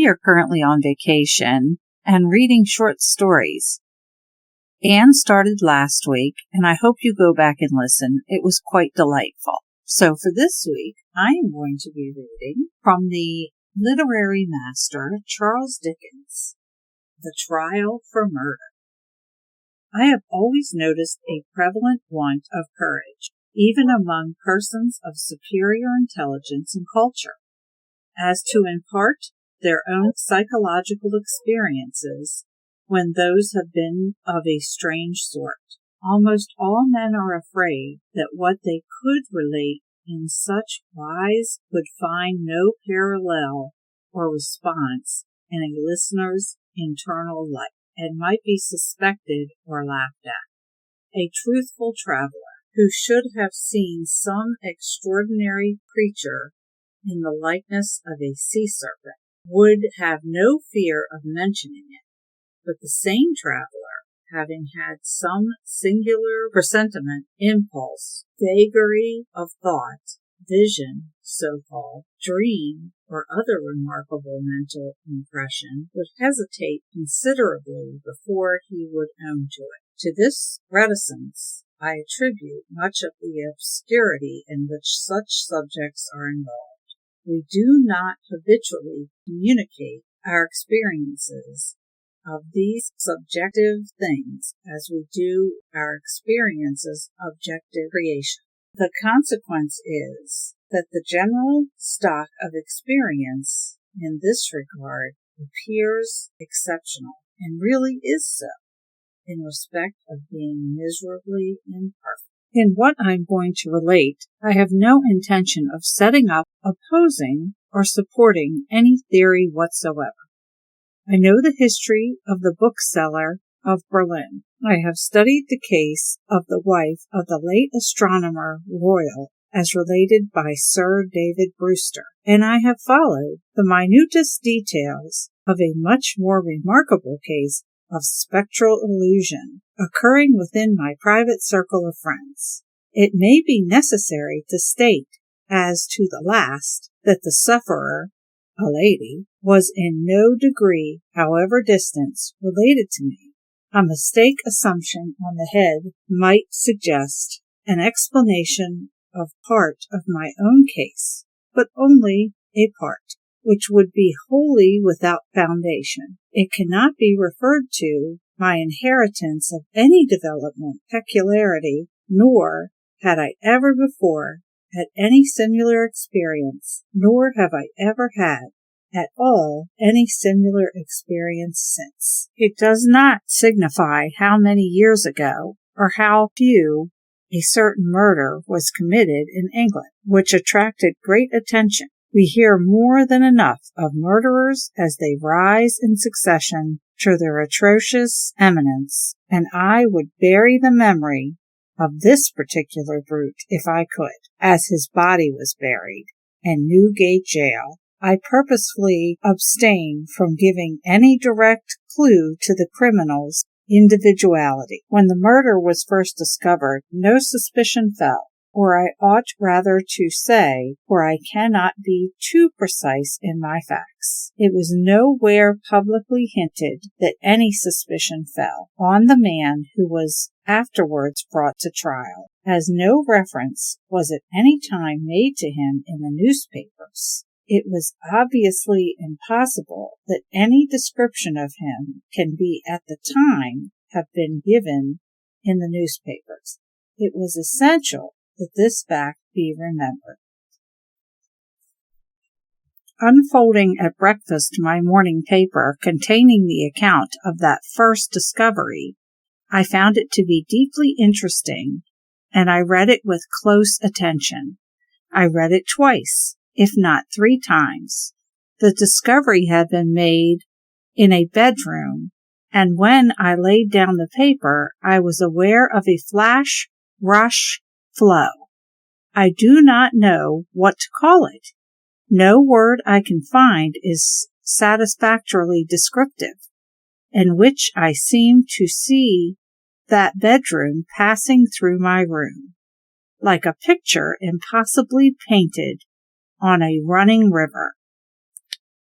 We are currently on vacation and reading short stories. Anne started last week, and I hope you go back and listen. It was quite delightful. So for this week, I am going to be reading from the literary master Charles Dickens, The Trial for Murder. I have always noticed a prevalent want of courage, even among persons of superior intelligence and culture, as to impart their own psychological experiences when those have been of a strange sort. Almost all men are afraid that what they could relate in such wise would find no parallel or response in a listener's internal life, and might be suspected or laughed at. A truthful traveler, who should have seen some extraordinary creature in the likeness of a sea serpent, would have no fear of mentioning it. But the same traveler, having had some singular presentiment, impulse, vagary of thought, vision, so-called, dream, or other remarkable mental impression, would hesitate considerably before he would own to it. To this reticence I attribute much of the obscurity in which such subjects are involved. We do not habitually communicate our experiences of these subjective things as we do our experiences of objective creation. The consequence is that the general stock of experience in this regard appears exceptional, and really is so, in respect of being miserably imperfect. In what I am going to relate, I have no intention of setting up, opposing, or supporting any theory whatsoever. I know the history of the bookseller of Berlin. I have studied the case of the wife of the late astronomer royal as related by Sir David Brewster, and I have followed the minutest details of a much more remarkable case of spectral illusion occurring within my private circle of friends. It may be necessary to state, as to the last, that the sufferer, a lady, was in no degree, however distant, related to me. A mistake assumption on the head might suggest an explanation of part of my own case, but only a part, which would be wholly without foundation. It cannot be referred to my inheritance of any development, peculiarity, nor had I ever before had any similar experience, nor have I ever had at all any similar experience since. It does not signify how many years ago, or how few, a certain murder was committed in England, which attracted great attention. We hear more than enough of murderers as they rise in succession to their atrocious eminence, and I would bury the memory of this particular brute if I could, as his body was buried, in Newgate Jail. I purposefully abstain from giving any direct clue to the criminal's individuality. When the murder was first discovered, no suspicion fell, or I ought rather to say, for I cannot be too precise in my facts. It was nowhere publicly hinted that any suspicion fell on the man who was afterwards brought to trial, as no reference was at any time made to him in the newspapers. It was obviously impossible that any description of him can be at the time have been given in the newspapers. It was essential that this fact be remembered. Unfolding at breakfast my morning paper containing the account of that first discovery, I found it to be deeply interesting, and I read it with close attention. I read it twice, if not 3 times. The discovery had been made in a bedroom, and when I laid down the paper, I was aware of a flash, rush, flow. I do not know what to call it. No word I can find is satisfactorily descriptive, in which I seem to see that bedroom passing through my room, like a picture impossibly painted on a running river.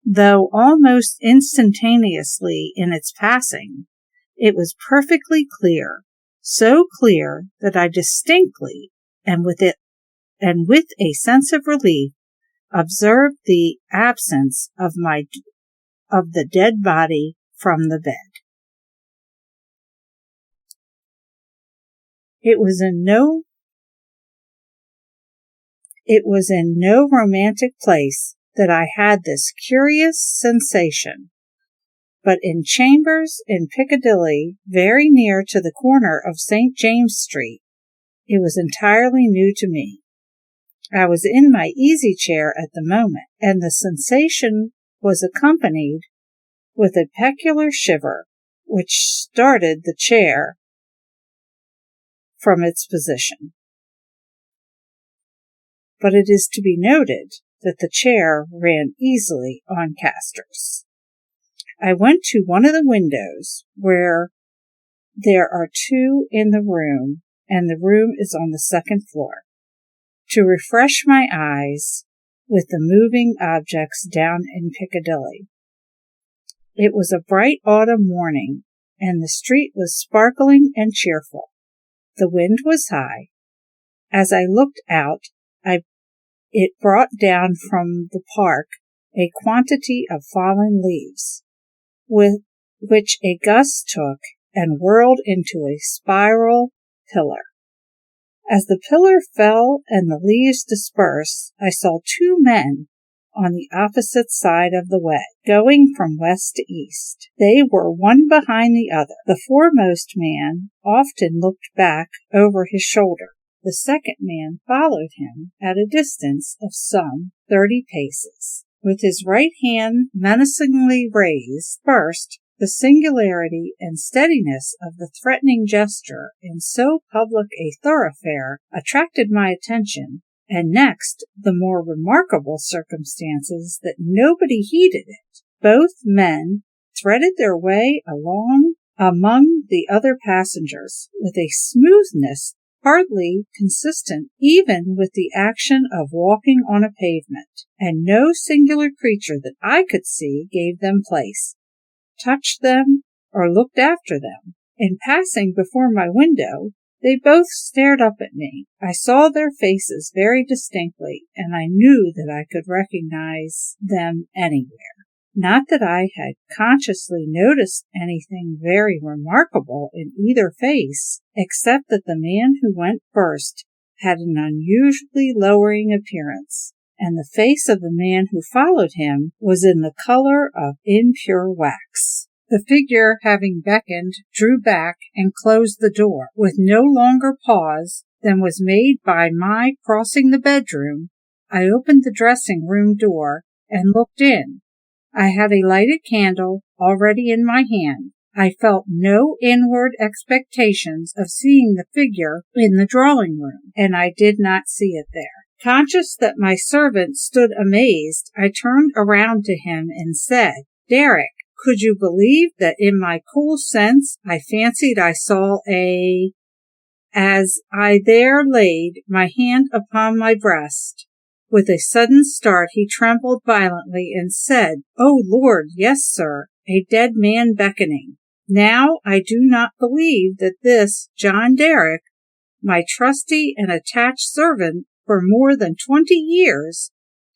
though almost instantaneously in its passing, it was perfectly clear, so clear that I distinctly, and with a sense of relief, observed the absence of the dead body from the bed. It was in no romantic place that I had this curious sensation, but in chambers in Piccadilly, very near to the corner of St. James Street. It was entirely new to me. I was in my easy-chair at the moment, and the sensation was accompanied with a peculiar shiver, which started the chair from its position. But it is to be noted that the chair ran easily on casters. I went to one of the windows, where there are two in the room, and the room is on the second floor, to refresh my eyes with the moving objects down in Piccadilly. It was a bright autumn morning, and the street was sparkling and cheerful. The wind was high. As I looked out, it brought down from the park a quantity of fallen leaves, with which a gust took and whirled into a spiral pillar. As the pillar fell and the leaves dispersed, I saw two men on the opposite side of the way, going from west to east. They were one behind the other. The foremost man often looked back over his shoulder. The second man followed him at a distance of some 30 paces, with his right hand menacingly raised. First, the singularity and steadiness of the threatening gesture in so public a thoroughfare attracted my attention, and next, the more remarkable circumstances that nobody heeded it. Both men threaded their way along among the other passengers with a smoothness hardly consistent even with the action of walking on a pavement, and no singular creature that I could see gave them place, touched them, or looked after them. In passing before my window, they both stared up at me. I saw their faces very distinctly, and I knew that I could recognize them anywhere. Not that I had consciously noticed anything very remarkable in either face, except that the man who went first had an unusually lowering appearance, and the face of the man who followed him was in the color of impure wax. The figure, having beckoned, drew back and closed the door. With no longer pause than was made by my crossing the bedroom, I opened the dressing-room door and looked in. I had a lighted candle already in my hand. I felt no inward expectations of seeing the figure in the drawing-room, and I did not see it there. Conscious that my servant stood amazed, I turned around to him and said, "Derek, could you believe that in my cool sense I fancied I saw a—" As I there laid my hand upon my breast, with a sudden start he trembled violently and said, "Oh, Lord, yes, sir, a dead man beckoning." Now I do not believe that this John Derrick, my trusty and attached servant for more than 20 years,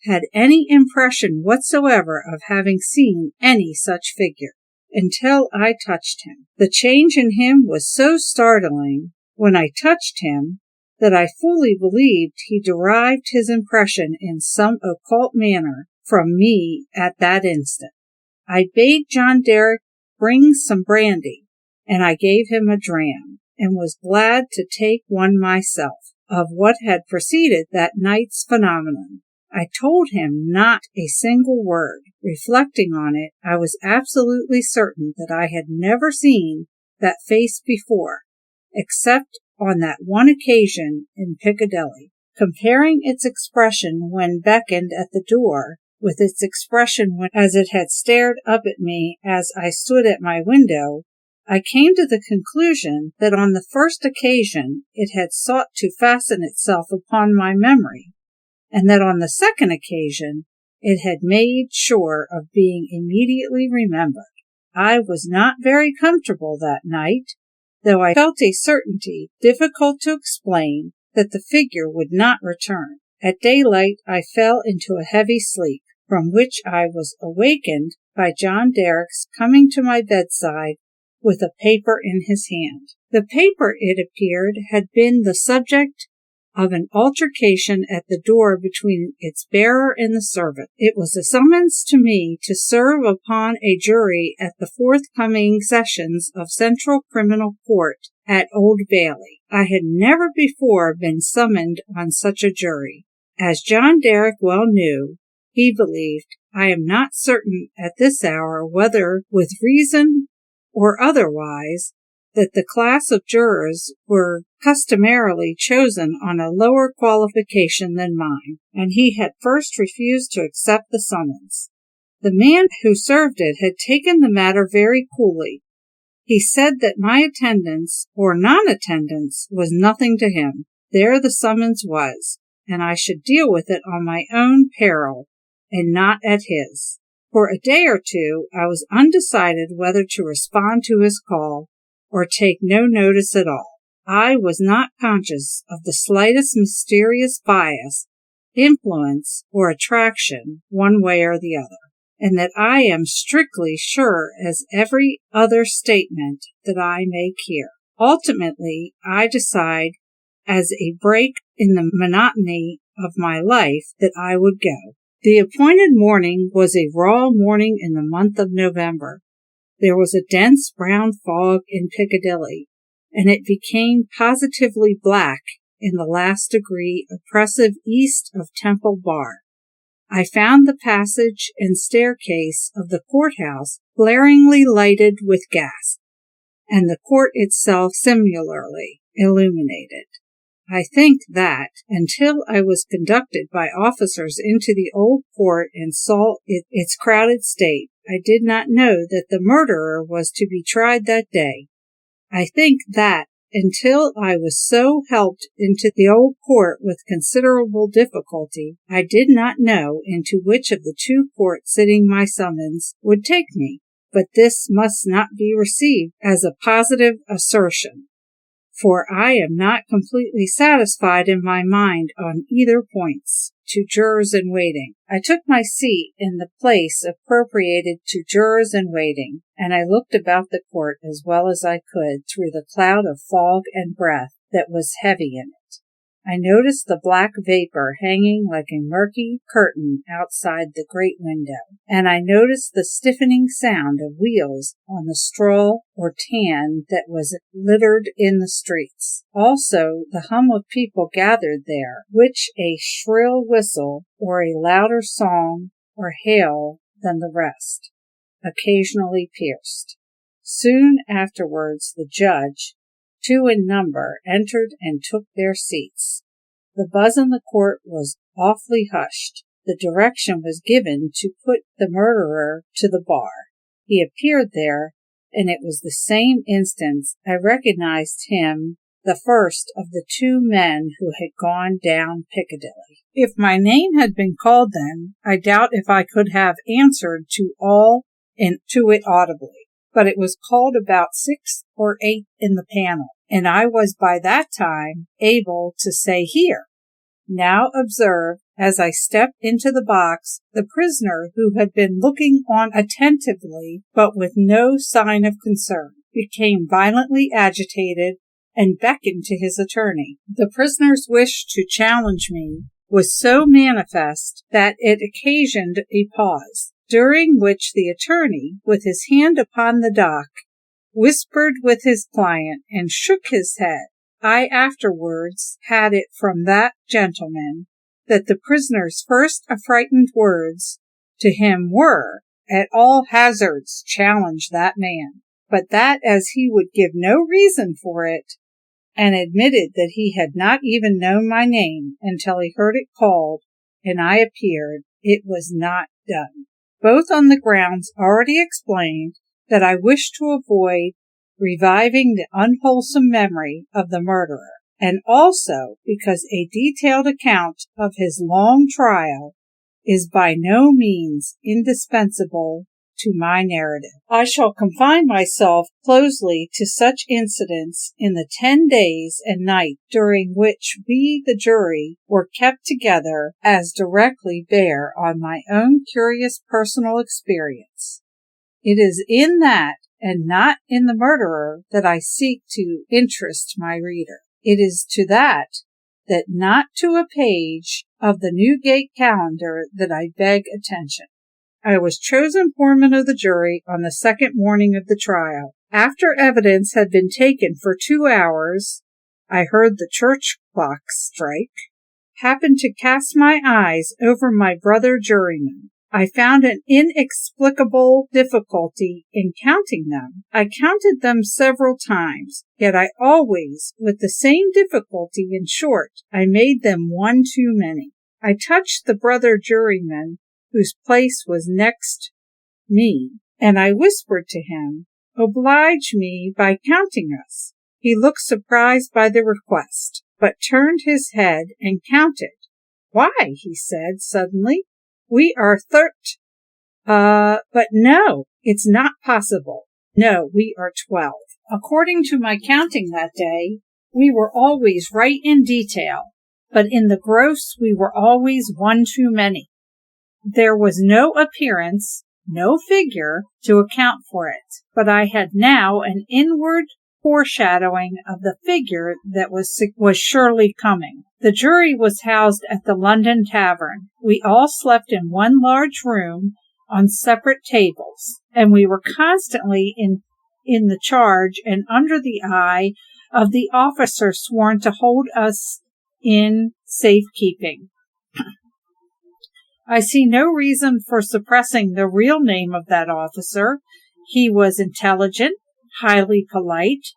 had any impression whatsoever of having seen any such figure, until I touched him. The change in him was so startling when I touched him that I fully believed he derived his impression in some occult manner from me at that instant. I bade John Derrick bring some brandy, and I gave him a dram, and was glad to take one myself, of what had preceded that night's phenomenon. I told him not a single word. Reflecting on it, I was absolutely certain that I had never seen that face before, except on that one occasion in Piccadilly. Comparing its expression when beckoned at the door with its expression as it had stared up at me as I stood at my window, I came to the conclusion that on the first occasion it had sought to fasten itself upon my memory, and that on the second occasion It had made sure of being immediately remembered. I was not very comfortable that night, though I felt a certainty, difficult to explain, that the figure would not return. At daylight I fell into a heavy sleep, from which I was awakened by John Derrick's coming to my bedside with a paper in his hand. The paper, it appeared, had been the subject of an altercation at the door between its bearer and the servant. It was a summons to me to serve upon a jury at the forthcoming sessions of Central Criminal Court at Old Bailey. I had never before been summoned on such a jury. As John Derrick well knew, he believed, I am not certain at this hour whether with reason or otherwise, that the class of jurors were customarily chosen on a lower qualification than mine, and he had first refused to accept the summons. The man who served it had taken the matter very coolly. He said that my attendance or non-attendance was nothing to him. There the summons was, and I should deal with it on my own peril, and not at his. For a day or two I was undecided whether to respond to his call, or take no notice at all. I was not conscious of the slightest mysterious bias, influence, or attraction one way or the other, and that I am strictly sure as every other statement that I make here. Ultimately, I decide, as a break in the monotony of my life, that I would go. The appointed morning was a raw morning in the month of November. There was a dense brown fog in Piccadilly, and it became positively black in the last degree oppressive east of Temple Bar. I found the passage and staircase of the courthouse glaringly lighted with gas, and the court itself similarly illuminated. I think that, until I was conducted by officers into the old court and saw its crowded state, I did not know that the murderer was to be tried that day. I think that, until I was so helped into the old court with considerable difficulty, I did not know into which of the two courts sitting my summons would take me. But this must not be received as a positive assertion, for I am not completely satisfied in my mind on either points. To jurors in waiting. I took my seat in the place appropriated to jurors in waiting, and I looked about the court as well as I could through the cloud of fog and breath that was heavy in it. I noticed the black vapor hanging like a murky curtain outside the great window, and I noticed the stiffening sound of wheels on the straw or tan that was littered in the streets. Also the hum of people gathered there, which a shrill whistle or a louder song or hail than the rest occasionally pierced. Soon afterwards the judge, 2 in number, entered and took their seats. The buzz in the court was awfully hushed. The direction was given to put the murderer to the bar. He appeared there, and it was the same instant I recognized him, the first of the 2 men who had gone down Piccadilly. If my name had been called then, I doubt if I could have answered to all and to it audibly. But it was called about 6 or 8 in the panel, and I was by that time able to say here. Now observe, as I stepped into the box, the prisoner who had been looking on attentively, but with no sign of concern, became violently agitated and beckoned to his attorney. The prisoner's wish to challenge me was so manifest that it occasioned a pause, during which the attorney, with his hand upon the dock, whispered with his client and shook his head. I afterwards had it from that gentleman that the prisoner's first affrighted words to him were, "At all hazards challenge that man," but that as he would give no reason for it, and admitted that he had not even known my name until he heard it called and I appeared, it was not done. Both on the grounds already explained, that I wished to avoid reviving the unwholesome memory of the murderer, and also because a detailed account of his long trial is by no means indispensable to my narrative. I shall confine myself closely to such incidents in the 10 days and nights during which we, the jury, were kept together, as directly bear on my own curious personal experience. It is in that, and not in the murderer, that I seek to interest my reader. It is to that not to a page of the Newgate calendar that I beg attention. I was chosen foreman of the jury on the second morning of the trial. After evidence had been taken for 2 hours, I heard the church clock strike, happened to cast my eyes over my brother jurymen. I found an inexplicable difficulty in counting them. I counted them several times, yet I always, with the same difficulty. In short, I made them one too many. I touched the brother juryman, whose place was next me, and I whispered to him, "Oblige me by counting us." He looked surprised by the request, but turned his head and counted. "Why," he said suddenly, "we are but no, it's not possible. No, we are 12. According to my counting that day, we were always right in detail, but in the gross we were always one too many. There was no appearance, no figure, to account for it, but I had now an inward foreshadowing of the figure that was surely coming. The jury was housed at the London Tavern. We all slept in one large room on separate tables, and we were constantly in the charge and under the eye of the officer sworn to hold us in safekeeping. I see no reason for suppressing the real name of that officer. He was intelligent, highly polite,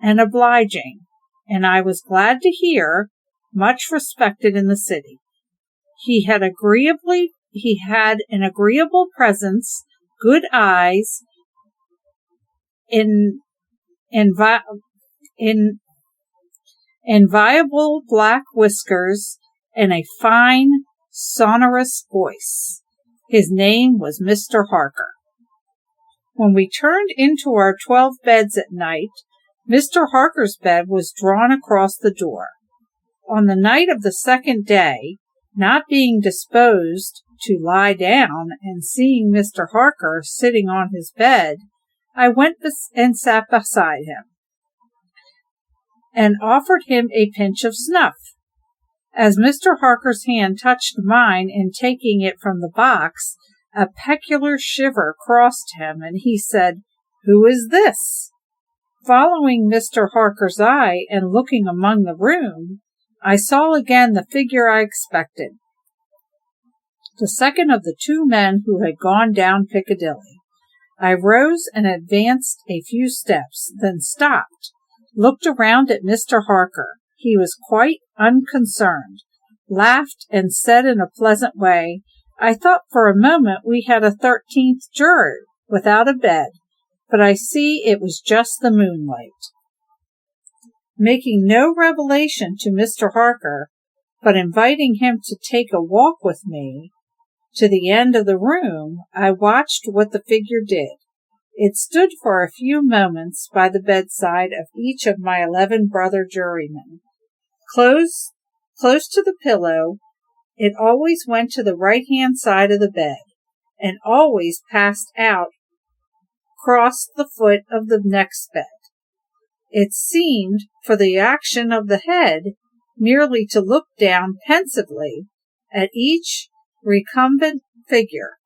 and obliging, and I was glad to hear, much respected in the city. He had an agreeable presence, good eyes, inviolable black whiskers, and a fine, sonorous voice. His name was Mr. Harker. When we turned into our 12 beds at night, Mr. Harker's bed was drawn across the door. On the night of the second day, not being disposed to lie down and seeing Mr. Harker sitting on his bed, I went and sat beside him and offered him a pinch of snuff. As Mr. Harker's hand touched mine in taking it from the box, a peculiar shiver crossed him, and he said, "Who is this?" Following Mr. Harker's eye and looking among the room, I saw again the figure I expected, the second of the 2 men who had gone down Piccadilly. I rose and advanced a few steps, then stopped, looked around at Mr. Harker. He was quite unconcerned, laughed, and said in a pleasant way, "I thought for a moment we had a 13th juror without a bed, but I see it was just the moonlight." Making no revelation to Mr. Harker, but inviting him to take a walk with me to the end of the room, I watched what the figure did. It stood for a few moments by the bedside of each of my 11 brother jurymen. Close to the pillow, it always went to the right-hand side of the bed, and always passed out across the foot of the next bed. It seemed, for the action of the head, merely to look down pensively at each recumbent figure.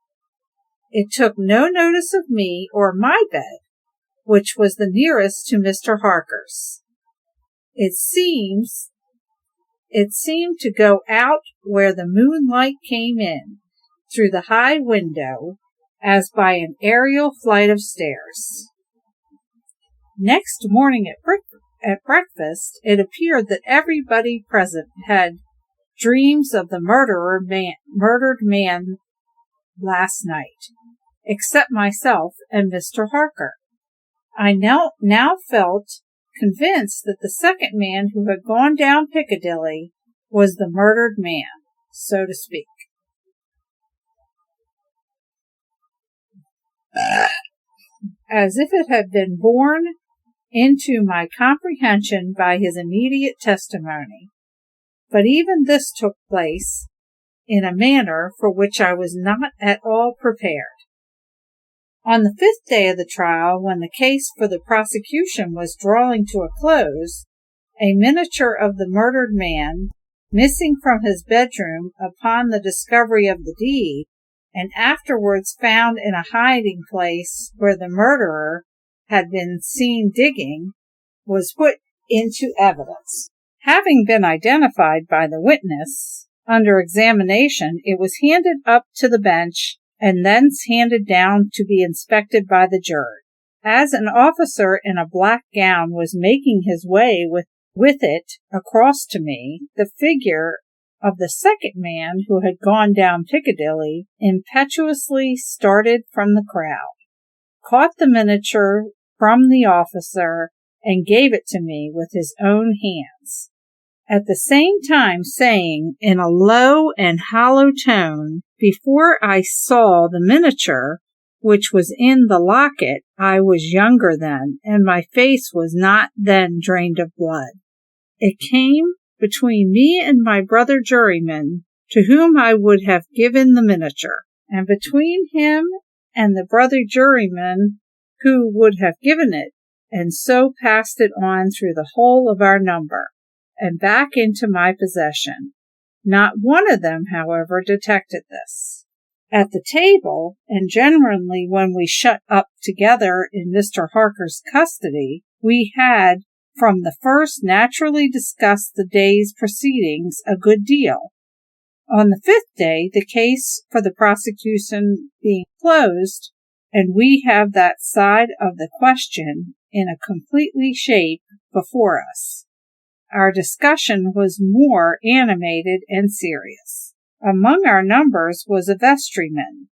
It took no notice of me or my bed, which was the nearest to Mr. Harker's. It seemed to go out where the moonlight came in, through the high window, as by an aerial flight of stairs. Next morning at breakfast, it appeared that everybody present had dreams of the murdered man last night, except myself and Mr. Harker. I now felt convinced that the second man who had gone down Piccadilly was the murdered man, so to speak. as if it had been borne into my comprehension by his immediate testimony. But even this took place in a manner for which I was not at all prepared. On the 5th day of the trial, when the case for the prosecution was drawing to a close, a miniature of the murdered man, missing from his bedroom upon the discovery of the deed, and afterwards found in a hiding place where the murderer had been seen digging, was put into evidence. Having been identified by the witness, under examination, it was handed up to the bench and thence handed down to be inspected by the jury. As an officer in a black gown was making his way with it across to me, the figure of the second man who had gone down Piccadilly impetuously started from the crowd, caught the miniature from the officer, and gave it to me with his own hands, at the same time saying in a low and hollow tone, "Before I saw the miniature which was in the locket, I was younger then, and my face was not then drained of blood. It came between me and my brother juryman, to whom I would have given the miniature, and between him and the brother juryman who would have given it, and so passed it on through the whole of our number, and back into my possession. Not one of them, however, detected this. At the table, and generally when we shut up together in Mr. Harker's custody, we had from the first naturally discussed the day's proceedings a good deal. On the 5th day, the case for the prosecution being closed, and we have that side of the question in a completely shape before us, our discussion was more animated and serious. Among our numbers was a vestryman,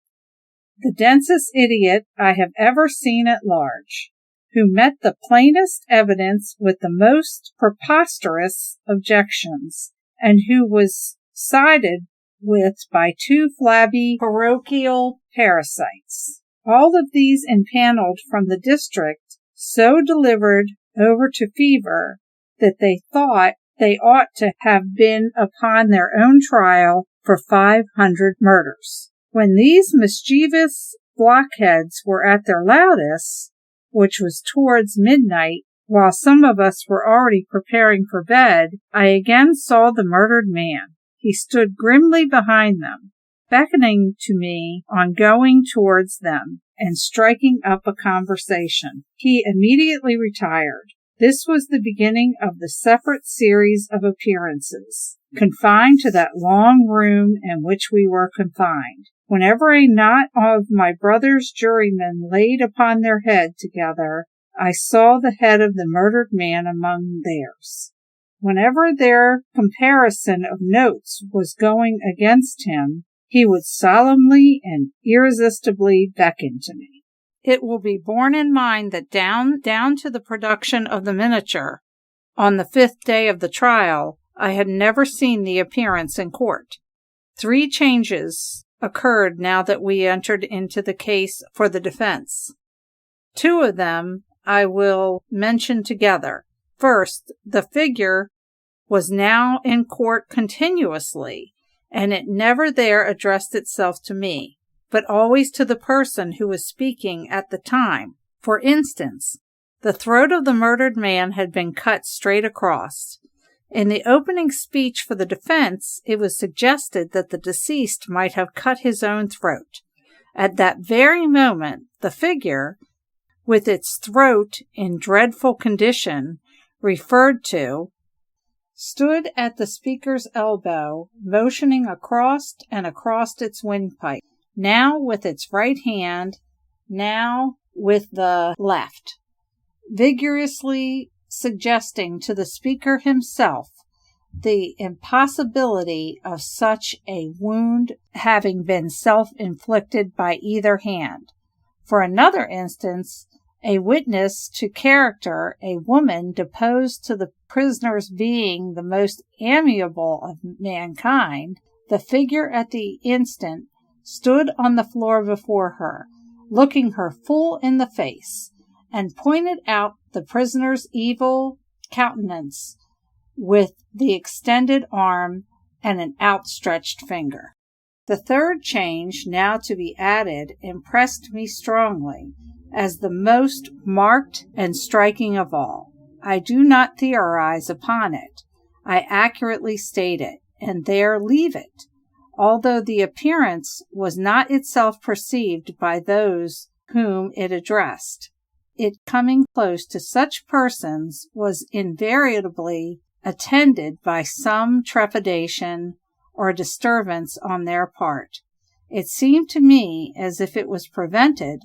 the densest idiot I have ever seen at large, who met the plainest evidence with the most preposterous objections, and who was sided with by 2 flabby parochial parasites. All of these impaneled from the district, so delivered over to fever that they thought they ought to have been upon their own trial for 500 murders. When these mischievous blockheads were at their loudest, which was towards midnight, while some of us were already preparing for bed, I again saw the murdered man. He stood grimly behind them, beckoning to me on going towards them, and striking up a conversation. He immediately retired. This was the beginning of the separate series of appearances, confined to that long room in which we were confined. Whenever a knot of my brother's jurymen laid upon their head together, I saw the head of the murdered man among theirs. Whenever their comparison of notes was going against him, he would solemnly and irresistibly beckon to me. It will be borne in mind that down to the production of the miniature, on the 5th day of the trial, I had never seen the appearance in court. 3 changes occurred now that we entered into the case for the defense. 2 of them I will mention together. First, the figure was now in court continuously, and it never there addressed itself to me, but always to the person who was speaking at the time. For instance, the throat of the murdered man had been cut straight across. In the opening speech for the defense, it was suggested that the deceased might have cut his own throat. At that very moment, the figure, with its throat in dreadful condition referred to, stood at the speaker's elbow, motioning across and across its windpipe, now with its right hand, now with the left, vigorously suggesting to the speaker himself the impossibility of such a wound having been self-inflicted by either hand. For another instance, a witness to character, a woman deposed to the prisoner's being the most amiable of mankind, the figure at the instant stood on the floor before her, looking her full in the face, and pointed out the prisoner's evil countenance with the extended arm and an outstretched finger. The third change now to be added impressed me strongly as the most marked and striking of all. I do not theorize upon it. I accurately state it, and there leave it, although the appearance was not itself perceived by those whom it addressed. It coming close to such persons was invariably attended by some trepidation or disturbance on their part. It seemed to me as if it was prevented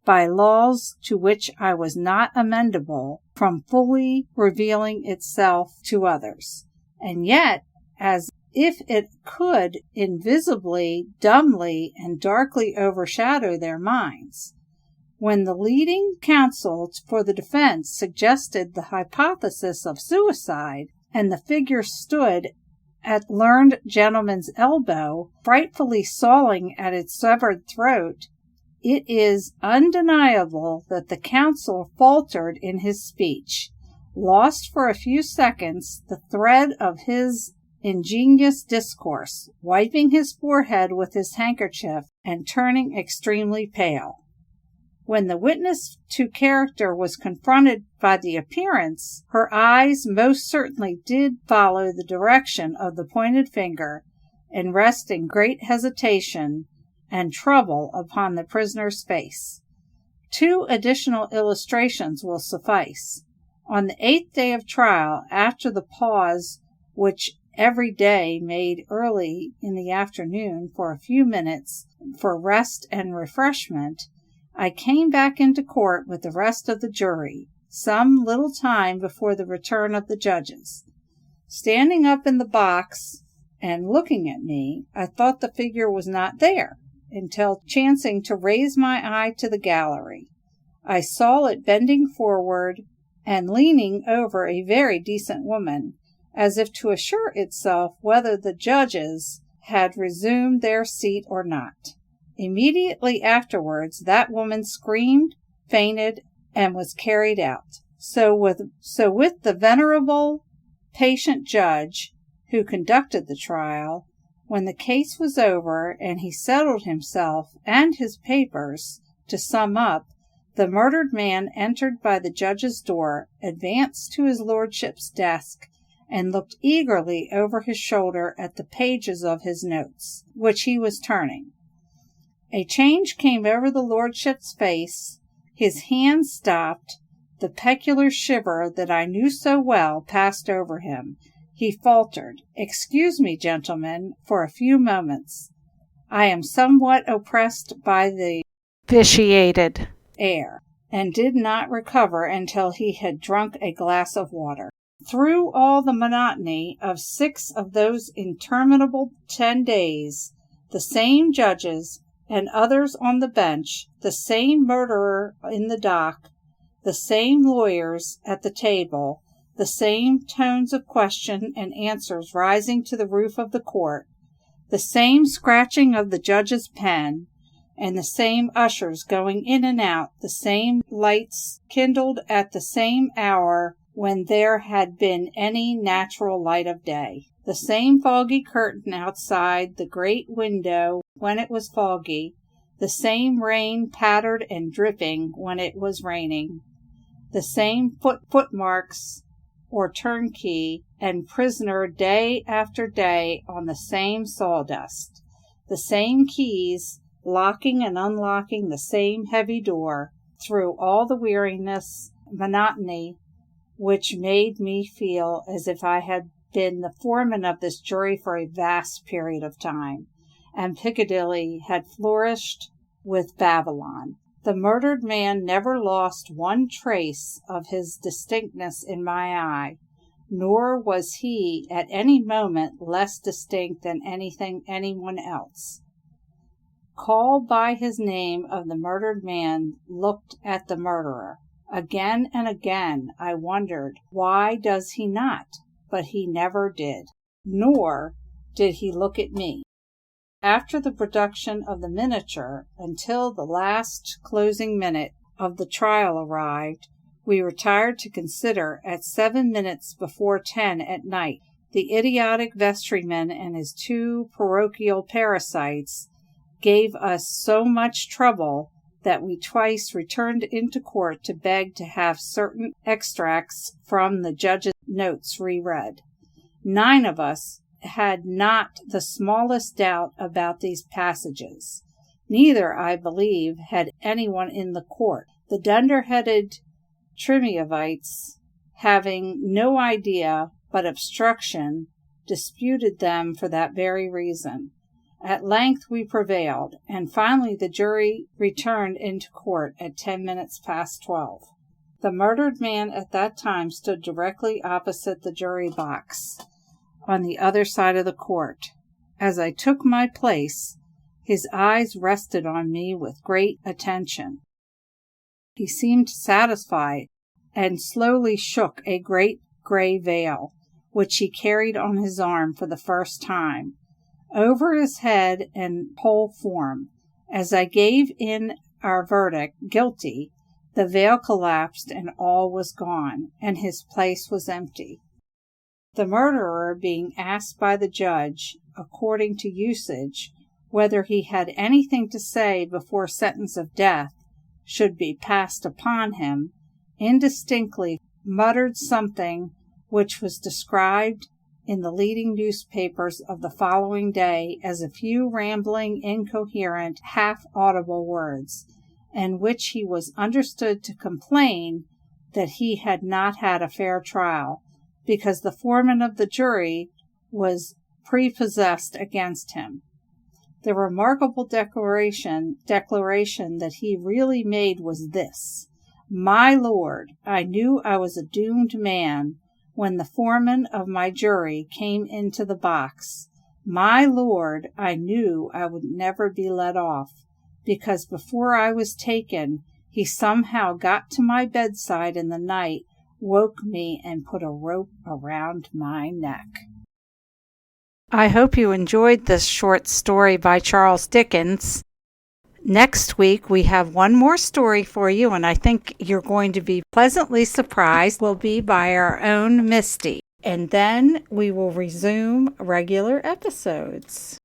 by laws to which I was not amenable from fully revealing itself to others, and yet as if it could invisibly, dumbly, and darkly overshadow their minds. When the leading counsel for the defense suggested the hypothesis of suicide, and the figure stood at the learned gentleman's elbow, frightfully sawing at its severed throat, it is undeniable that the counsel faltered in his speech, lost for a few seconds the thread of his ingenious discourse, wiping his forehead with his handkerchief, and turning extremely pale. When the witness to character was confronted by the appearance, her eyes most certainly did follow the direction of the pointed finger, and rest in great hesitation and trouble upon the prisoner's face. 2 additional illustrations will suffice. On the 8th day of trial, after the pause which every day made early in the afternoon for a few minutes for rest and refreshment, I came back into court with the rest of the jury, some little time before the return of the judges. Standing up in the box and looking at me, I thought the figure was not there, until chancing to raise my eye to the gallery, I saw it bending forward and leaning over a very decent woman, as if to assure itself whether the judges had resumed their seat or not. Immediately afterwards, that woman screamed, fainted, and was carried out. So with the venerable, patient judge who conducted the trial, when the case was over and he settled himself and his papers to sum up, the murdered man entered by the judge's door, advanced to his lordship's desk, and looked eagerly over his shoulder at the pages of his notes, which he was turning. A change came over the lordship's face, his hand stopped, the peculiar shiver that I knew so well passed over him. He faltered, "Excuse me, gentlemen, for a few moments. I am somewhat oppressed by the vitiated air," and did not recover until he had drunk a glass of water. Through all the monotony of 6 of those interminable 10 days, the same judges and others on the bench, the same murderer in the dock, the same lawyers at the table, the same tones of question and answers rising to the roof of the court, the same scratching of the judge's pen, and the same ushers going in and out, the same lights kindled at the same hour when there had been any natural light of day, the same foggy curtain outside the great window when it was foggy, the same rain pattered and dripping when it was raining, the same footmarks or turnkey and prisoner day after day on the same sawdust, the same keys locking and unlocking the same heavy door, through all the weariness, monotony, which made me feel as if I had been the foreman of this jury for a vast period of time, and Piccadilly had flourished with Babylon. The murdered man never lost one trace of his distinctness in my eye, nor was he at any moment less distinct than anyone else. Call by his name of the murdered man looked at the murderer. Again and again I wondered, why does he not? But he never did. Nor did he look at me. After the production of the miniature, until the last closing minute of the trial arrived, we retired to consider at 7 minutes before 10 at night. The idiotic vestryman and his 2 parochial parasites gave us so much trouble that we twice returned into court to beg to have certain extracts from the judge's notes reread. 9 of us had not the smallest doubt about these passages. Neither, I believe, had anyone in the court. The dunder-headed Triumvites, having no idea but obstruction, disputed them for that very reason. At length we prevailed, and finally the jury returned into court at 10 minutes past 12. The murdered man at that time stood directly opposite the jury box, on the other side of the court. As I took my place, his eyes rested on me with great attention. He seemed satisfied, and slowly shook a great gray veil, which he carried on his arm for the first time, over his head and whole form. As I gave in our verdict, guilty, the veil collapsed and all was gone, and his place was empty. The murderer, being asked by the judge, according to usage, whether he had anything to say before sentence of death should be passed upon him, indistinctly muttered something which was described in the leading newspapers of the following day as a few rambling, incoherent, half-audible words, and which he was understood to complain that he had not had a fair trial, because the foreman of the jury was prepossessed against him. The remarkable declaration that he really made was this: "My lord, I knew I was a doomed man when the foreman of my jury came into the box. My lord, I knew I would never be let off, because before I was taken, he somehow got to my bedside in the night, woke me, and put a rope around my neck." I hope you enjoyed this short story by Charles Dickens. Next week, we have one more story for you, and I think you're going to be pleasantly surprised. Will be by our own Misty. And then we will resume regular episodes.